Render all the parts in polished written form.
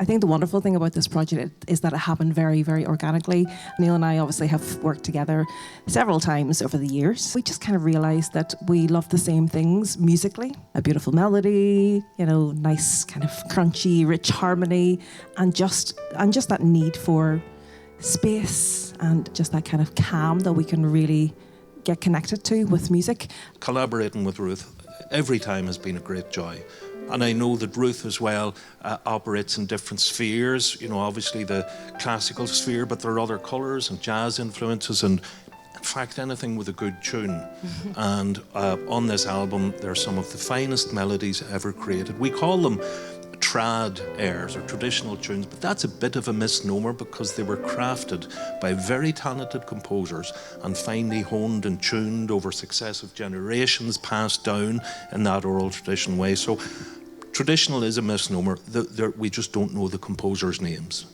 I think the wonderful thing about this project is that it happened very, very organically. Neil and I obviously have worked together several times over the years. We just kind of realised that we love the same things musically. A beautiful melody, you know, nice kind of crunchy, rich harmony, and just that need for space and just that kind of calm that we can really get connected to with music. Collaborating with Ruth every time has been a great joy. And I know that Ruth as well operates in different spheres, you know, obviously the classical sphere, but there are other colours and jazz influences and in fact anything with a good tune. And on this album there are some of the finest melodies ever created. We call them trad airs or traditional tunes, but that's a bit of a misnomer because they were crafted by very talented composers and finely honed and tuned over successive generations, passed down in that oral tradition way. So traditional is a misnomer. We just don't know the composers' names.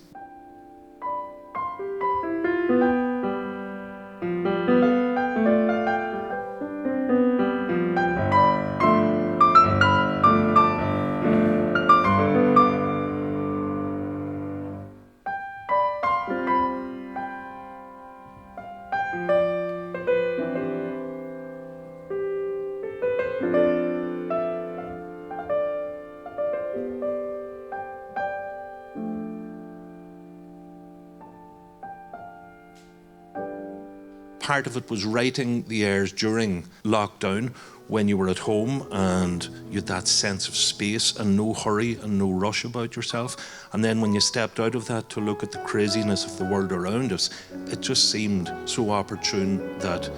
Part of it was writing the airs during lockdown when you were at home and you had that sense of space and no hurry and no rush about yourself. And then when you stepped out of that to look at the craziness of the world around us, it just seemed so opportune that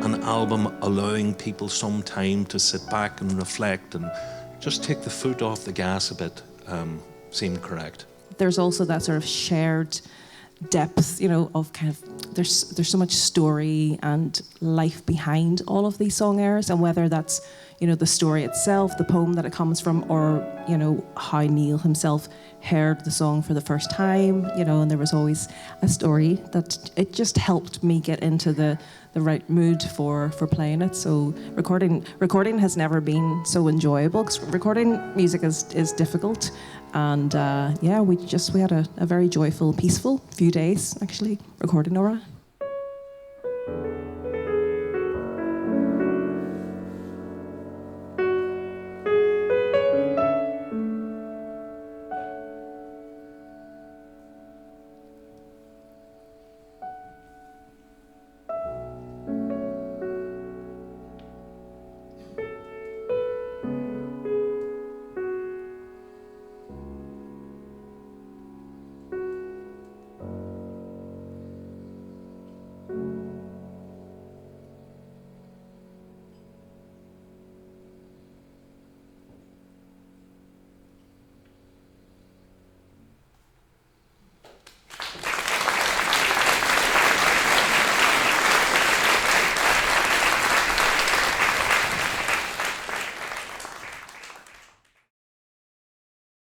an album allowing people some time to sit back and reflect and just take the foot off the gas a bit seemed correct. There's also that sort of shared depth, you know, of kind of there's so much story and life behind all of these song airs, and whether that's, you know, the story itself, the poem that it comes from, or, you know, how Neil himself heard the song for the first time, you know, and there was always a story that it just helped me get into the right mood for playing it. So recording has never been so enjoyable, because recording music is difficult. And yeah, we had a very joyful, peaceful few days actually recording Nora.